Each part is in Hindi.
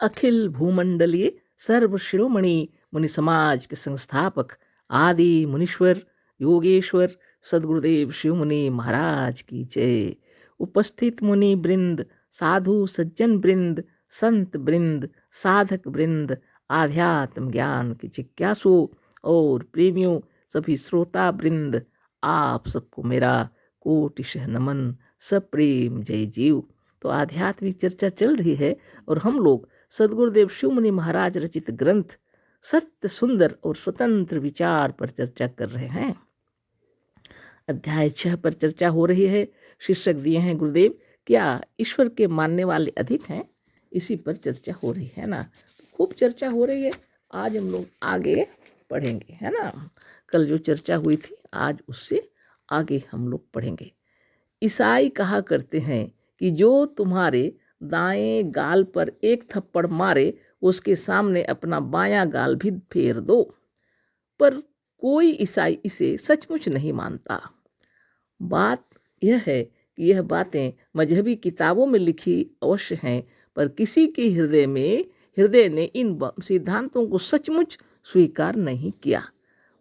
अखिल भूमंडलीय सर्व शिरोमणि मुनि समाज के संस्थापक आदि मुनीश्वर योगेश्वर सदगुरुदेव शिव मुनि महाराज की जय। उपस्थित मुनि वृंद, साधु सज्जन वृंद, संत वृंद, साधक वृंद, आध्यात्म ज्ञान के जिज्ञासु और प्रेमियों, सभी श्रोता वृंद, आप सबको मेरा कोटिशः नमन, सप्रेम जय जीव। तो आध्यात्मिक चर्चा चल रही है और हम लोग सदगुरुदेव शिव मुनि महाराज रचित ग्रंथ सत्य सुंदर और स्वतंत्र विचार पर चर्चा कर रहे हैं। अध्याय 6 पर चर्चा हो रही है। शीर्षक दिए हैं गुरुदेव, क्या ईश्वर के मानने वाले अधिक हैं। इसी पर चर्चा हो रही है ना। खूब चर्चा हो रही है। आज हम लोग आगे पढ़ेंगे, है ना। कल जो चर्चा हुई थी आज उससे आगे हम लोग पढ़ेंगे। ईसाई कहा करते हैं कि जो तुम्हारे दाएं गाल पर एक थप्पड़ मारे उसके सामने अपना बायां गाल भी फेर दो, पर कोई ईसाई इसे सचमुच नहीं मानता। बात यह है कि यह बातें मजहबी किताबों में लिखी अवश्य हैं, पर किसी के हृदय ने इन सिद्धांतों को सचमुच स्वीकार नहीं किया।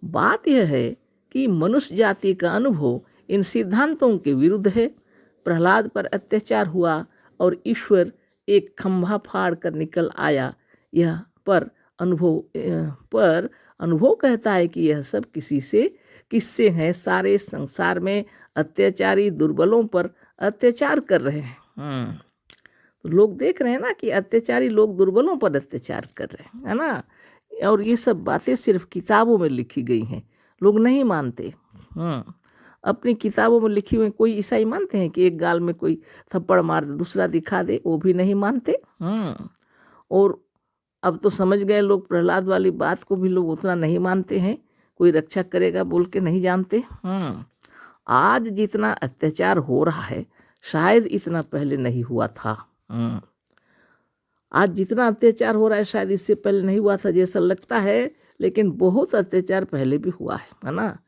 बात यह है कि मनुष्य जाति का अनुभव इन सिद्धांतों के विरुद्ध है। प्रहलाद पर अत्याचार हुआ और ईश्वर एक खंभा फाड़ कर निकल आया। यह पर अनुभव कहता है कि यह सब किससे हैं। सारे संसार में अत्याचारी दुर्बलों पर अत्याचार कर रहे हैं। तो लोग देख रहे हैं ना कि अत्याचारी लोग दुर्बलों पर अत्याचार कर रहे हैं, है ना। और ये सब बातें सिर्फ किताबों में लिखी गई हैं, लोग नहीं मानते। अपनी किताबों में लिखी हुई कोई ईसाई मानते हैं कि एक गाल में कोई थप्पड़ मार दे दूसरा दिखा दे, वो भी नहीं मानते। और अब तो समझ गए लोग, प्रहलाद वाली बात को भी लोग उतना नहीं मानते हैं। कोई रक्षा करेगा बोल के नहीं जानते। आज जितना अत्याचार हो रहा है शायद इतना पहले नहीं हुआ था। आज जितना अत्याचार हो रहा है शायद इससे पहले नहीं हुआ था जैसा लगता है, लेकिन बहुत अत्याचार पहले भी हुआ है ना।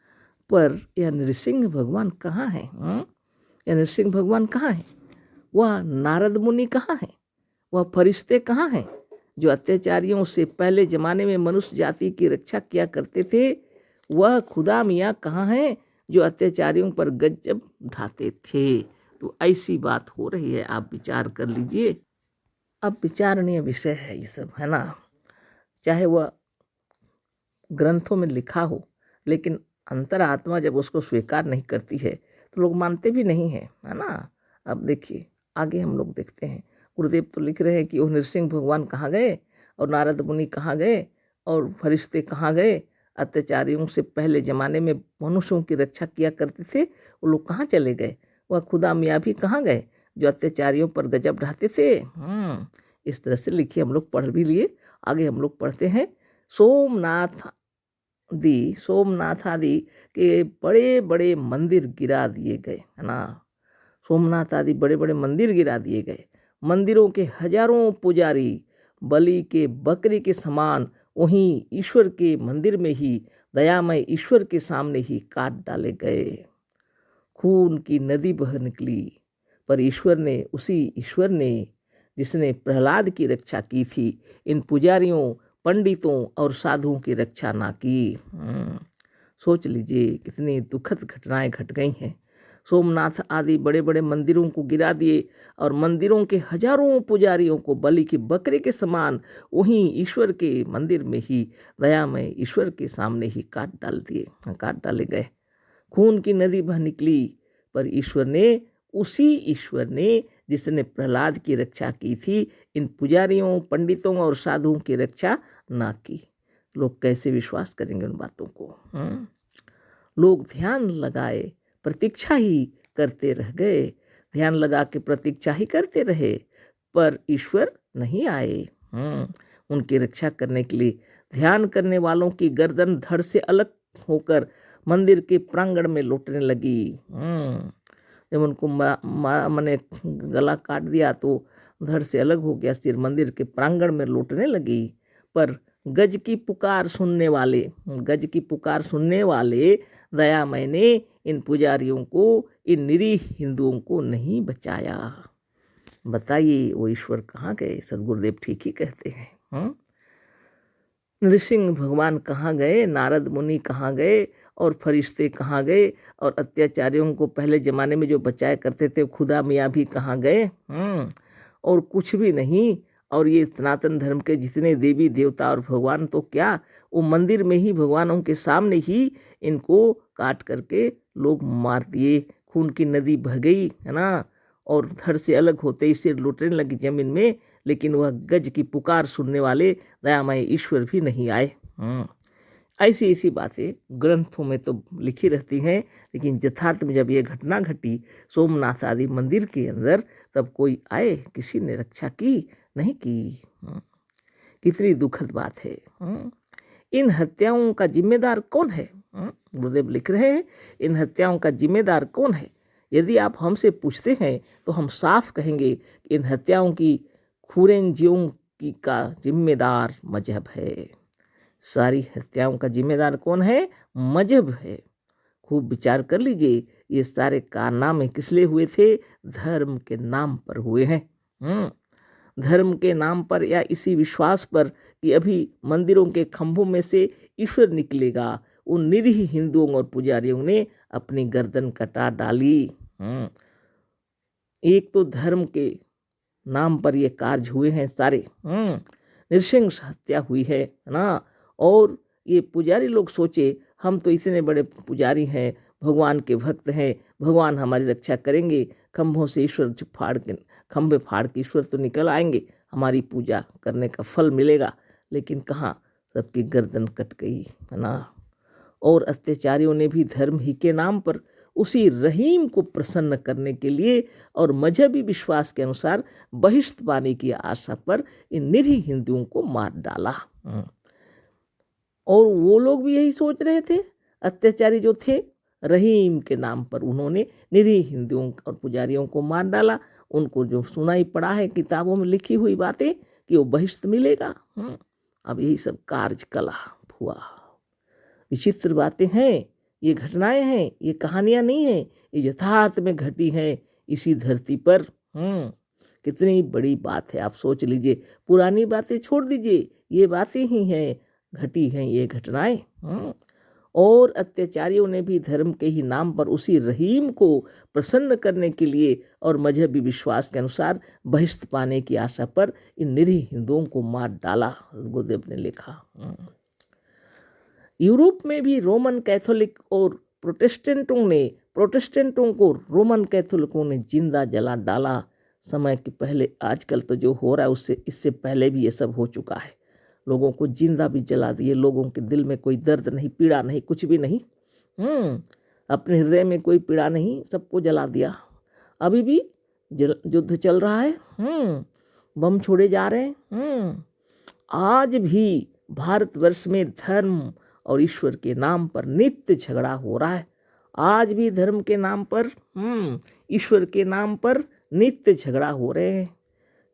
पर यह नृसिंह भगवान कहाँ है। यह नृसिंह भगवान कहाँ है। वह नारद मुनि कहाँ है। वह फरिश्ते कहाँ हैं जो अत्याचारियों से पहले ज़माने में मनुष्य जाति की रक्षा किया करते थे। वह खुदा मियाँ कहाँ हैं जो अत्याचारियों पर गजब ढाते थे। तो ऐसी बात हो रही है, आप विचार कर लीजिए। अब विचारणीय विषय है ये सब, है ना। चाहे वह ग्रंथों में लिखा हो, लेकिन अंतरात्मा जब उसको स्वीकार नहीं करती है तो लोग मानते भी नहीं हैं, है ना। अब देखिए आगे हम लोग देखते हैं। गुरुदेव तो लिख रहे हैं कि वो नृसिंह भगवान कहाँ गए और नारद मुनि कहाँ गए और फरिश्ते कहाँ गए। अत्याचारियों से पहले ज़माने में मनुष्यों की रक्षा किया करते थे, वो लोग कहाँ चले गए। वह खुदा मियाँ भी कहाँ गए जो अत्याचारियों पर गजब ढाते थे। इस तरह से लिखिए, हम लोग पढ़ भी लिए। आगे हम लोग पढ़ते हैं। सोमनाथ आदि के बड़े बड़े मंदिर गिरा दिए गए, है ना। सोमनाथ आदि बड़े बड़े मंदिर गिरा दिए गए। मंदिरों के हजारों पुजारी बलि के बकरी के समान वहीं ईश्वर के मंदिर में ही दयामय ईश्वर के सामने ही काट डाले गए। खून की नदी बह निकली, पर उसी ईश्वर ने जिसने प्रहलाद की रक्षा की थी, इन पुजारियों पंडितों और साधुओं की रक्षा ना की। सोच लीजिए कितनी दुखद घटनाएं घट गई हैं। सोमनाथ आदि बड़े बड़े मंदिरों को गिरा दिए और मंदिरों के हजारों पुजारियों को बलि की बकरे के समान वहीं ईश्वर के मंदिर में ही दयामय ईश्वर के सामने ही काट डाले गए। खून की नदी बह निकली, पर उसी ईश्वर ने जिसने प्रहलाद की रक्षा की थी, इन पुजारियों पंडितों और साधुओं की रक्षा ना की। लोग कैसे विश्वास करेंगे उन बातों को। लोग ध्यान लगाए प्रतीक्षा ही करते रह गए। ध्यान लगा के प्रतीक्षा ही करते रहे, पर ईश्वर नहीं आए उनकी रक्षा करने के लिए। ध्यान करने वालों की गर्दन धड़ से अलग होकर मंदिर के प्रांगण में लौटने लगी। जब उनको मैंने गला काट दिया तो धड़ से अलग हो गया, सिर मंदिर के प्रांगण में लौटने लगी। पर गज की पुकार सुनने वाले दयामय ने इन पुजारियों को, इन निरीह हिंदुओं को नहीं बचाया। बताइए वो ईश्वर कहाँ गए? सदगुरुदेव ठीक ही कहते हैं। नृसिंह भगवान कहाँ गए? नारद मुनि कहाँ गए? और फरिश्ते कहाँ गए? और अत्याचारियों को पहले ज़माने में जो बचाया करते थे खुदा मियाँ भी कहाँ गए? और कुछ भी नहीं। और ये सनातन धर्म के जितने देवी देवता और भगवान तो क्या, वो मंदिर में ही भगवानों के सामने ही इनको काट करके लोग मार दिए, खून की नदी बह गई, है ना। और धड़ से अलग होते ही सिर लुटने लगी जमीन में, लेकिन वह गज की पुकार सुनने वाले दयामय ईश्वर भी नहीं आए। ऐसी ऐसी बातें ग्रंथों में तो लिखी रहती हैं, लेकिन यथार्थ में जब ये घटना घटी सोमनाथ आदि मंदिर के अंदर, तब कोई आए? किसी ने रक्षा की? नहीं की। कितनी दुखद बात है। इन हत्याओं का जिम्मेदार कौन है? गुरुदेव लिख रहे हैं, इन हत्याओं का जिम्मेदार कौन है? यदि आप हमसे पूछते हैं तो हम साफ कहेंगे कि इन हत्याओं की खुरेंजियों की का जिम्मेदार मजहब है। सारी हत्याओं का जिम्मेदार कौन है? मजहब है। खूब विचार कर लीजिए, ये सारे कारनामे किस लिए हुए थे? धर्म के नाम पर हुए हैं। धर्म के नाम पर, या इसी विश्वास पर कि अभी मंदिरों के खंभों में से ईश्वर निकलेगा, उन निरीह हिंदुओं और पुजारियों ने अपनी गर्दन कटा डाली। एक तो धर्म के नाम पर ये कार्य हुए हैं सारे। नृशंस हत्या हुई है ना। और ये पुजारी लोग सोचे हम तो इतने बड़े पुजारी हैं, भगवान के भक्त हैं, भगवान हमारी रक्षा करेंगे, खंभों से ईश्वर फाड़ के, खंभे फाड़ के ईश्वर तो निकल आएंगे, हमारी पूजा करने का फल मिलेगा। लेकिन कहाँ, सबकी गर्दन कट गई, है ना। और अत्याचारियों ने भी धर्म ही के नाम पर उसी रहीम को प्रसन्न करने के लिए और मजहबी विश्वास के अनुसार बहिष्ठ पाने की आशा पर इन निरीह हिंदुओं को मार डाला। और वो लोग भी यही सोच रहे थे, अत्याचारी जो थे, रहीम के नाम पर उन्होंने निरीह हिंदुओं और पुजारियों को मार डाला। उनको जो सुनाई पड़ा है किताबों में लिखी हुई बातें कि वो बहिष्ठ मिलेगा। अब यही सब कार्यकलाप हुआ। विचित्र बातें हैं, ये घटनाएं हैं, ये कहानियां नहीं हैं, ये यथार्थ में घटी हैं इसी धरती पर। कितनी बड़ी बात है, आप सोच लीजिए। पुरानी बातें छोड़ दीजिए, ये बातें ही हैं, घटी हैं ये घटनाएं। और अत्याचारियों ने भी धर्म के ही नाम पर उसी रहीम को प्रसन्न करने के लिए और मजहबी विश्वास के अनुसार बहिष्ठ पाने की आशा पर इन निरीह हिंदुओं को मार डाला, गुरुदेव ने लिखा। यूरोप में भी रोमन कैथोलिक और प्रोटेस्टेंटों को रोमन कैथोलिकों ने जिंदा जला डाला। समय के पहले, आजकल तो जो हो रहा है उससे इससे पहले भी ये सब हो चुका है। लोगों को जिंदा भी जला दिए, लोगों के दिल में कोई दर्द नहीं, पीड़ा नहीं, कुछ भी नहीं। अपने हृदय में कोई पीड़ा नहीं, सबको जला दिया। अभी भी युद्ध चल रहा है, बम छोड़े जा रहे हैं। आज भी भारतवर्ष में धर्म और ईश्वर के नाम पर नित्य झगड़ा हो रहा है। आज भी धर्म के नाम पर, ईश्वर के नाम पर नित्य झगड़ा हो रहे हैं।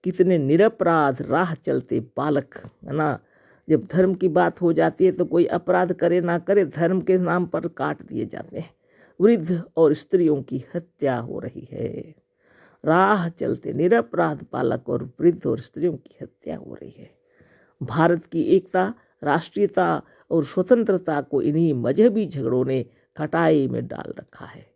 कितने निरपराध राह चलते बालक, है ना। जब धर्म की बात हो जाती है तो कोई अपराध करे ना करे, धर्म के नाम पर काट दिए जाते हैं। वृद्ध और स्त्रियों की हत्या हो रही है। राह चलते निरपराध बालक और वृद्ध और स्त्रियों की हत्या हो रही है। भारत की एकता, राष्ट्रीयता और स्वतंत्रता को इन्हीं मजहबी झगड़ों ने खटाई में डाल रखा है।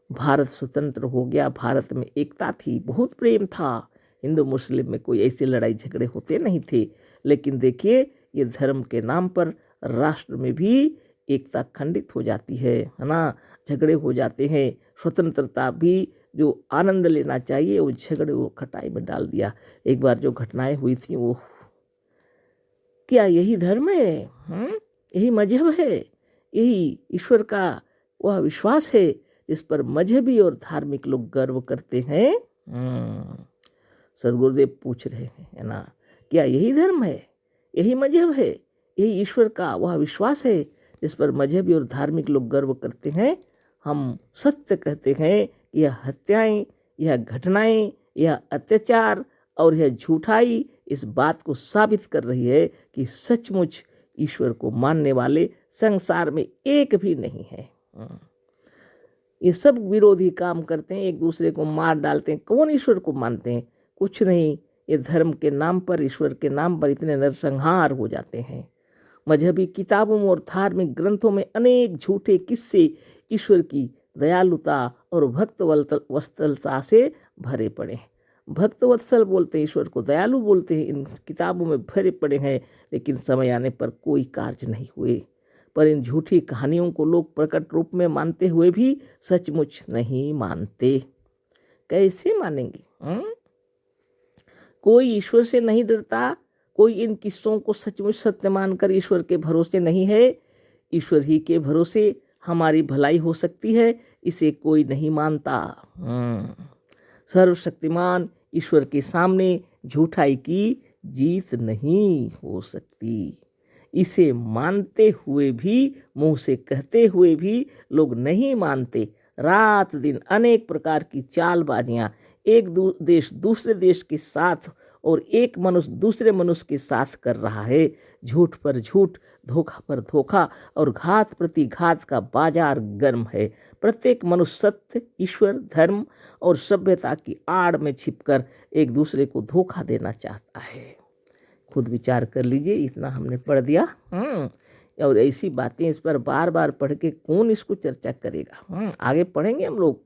भारत स्वतंत्र हो गया, भारत में एकता थी, बहुत प्रेम था, हिंदू मुस्लिम में कोई ऐसी लड़ाई झगड़े होते नहीं थे। लेकिन देखिए, ये धर्म के नाम पर राष्ट्र में भी एकता खंडित हो जाती है ना। झगड़े हो जाते हैं। स्वतंत्रता भी जो आनंद लेना चाहिए वो झगड़े वो खटाई में डाल दिया। एक बार जो घटनाएं हुई थी, वो क्या यही धर्म है? यही मजहब है? यही ईश्वर का वह विश्वास है जिस पर मजहबी और धार्मिक लोग गर्व करते हैं? सदगुरुदेव पूछ रहे हैं, है ना, क्या यही धर्म है, यही मजहब है, यही ईश्वर का वह विश्वास है जिस पर मजहबी और धार्मिक लोग गर्व करते हैं? हम सत्य कहते हैं, यह हत्याएं, यह घटनाएं, यह अत्याचार और यह झूठाई इस बात को साबित कर रही है कि सचमुच ईश्वर को मानने वाले संसार में एक भी नहीं है। ये सब विरोधी काम करते हैं, एक दूसरे को मार डालते हैं। कौन ईश्वर को मानते हैं? कुछ नहीं, ये धर्म के नाम पर, ईश्वर के नाम पर इतने नरसंहार हो जाते हैं। मजहबी किताबों में और धार्मिक ग्रंथों में अनेक झूठे किस्से ईश्वर की दयालुता और भक्त वत्सलता से भरे पड़े हैं। भक्त वत्सल बोलते हैं, ईश्वर को दयालु बोलते हैं, इन किताबों में भरे पड़े हैं, लेकिन समय आने पर कोई कार्य नहीं हुए। पर इन झूठी कहानियों को लोग प्रकट रूप में मानते हुए भी सचमुच नहीं मानते। कैसे मानेंगे? कोई ईश्वर से नहीं डरता, कोई इन किस्सों को सचमुच सत्य मानकर ईश्वर के भरोसे नहीं है। ईश्वर ही के भरोसे हमारी भलाई हो सकती है, इसे कोई नहीं मानता। सर्वशक्तिमान ईश्वर के सामने झूठाई की जीत नहीं हो सकती। इसे मानते हुए भी, मुंह से कहते हुए भी लोग नहीं मानते। रात दिन अनेक प्रकार की चालबाजियां एक देश दूसरे देश के साथ और एक मनुष्य दूसरे मनुष्य के साथ कर रहा है। झूठ पर झूठ, धोखा पर धोखा और घात प्रति घात का बाजार गर्म है। प्रत्येक मनुष्य सत्य, ईश्वर, धर्म और सभ्यता की आड़ में छिपकर एक दूसरे को धोखा देना चाहता है। खुद विचार कर लीजिए, इतना हमने पढ़ दिया। और ऐसी बातें इस पर बार बार पढ़ के कौन इसको चर्चा करेगा? आगे पढ़ेंगे हम लोग,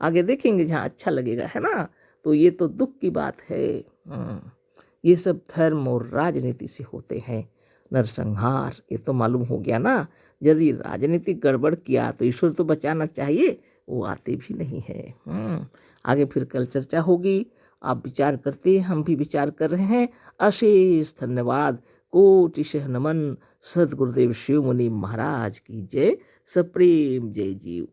आगे देखेंगे जहाँ अच्छा लगेगा, है ना। तो ये तो दुख की बात है। ये सब धर्म और राजनीति से होते हैं नरसंहार। ये तो मालूम हो गया ना। यदि राजनीतिक गड़बड़ किया तो ईश्वर तो बचाना चाहिए, वो आते भी नहीं है। आगे फिर कल चर्चा होगी। आप विचार करते, हम भी विचार कर रहे हैं। अशेष धन्यवाद, कोटिशः नमन। सद्गुरुदेव शिव मुनि महाराज की जय। सप्रेम जय जीव।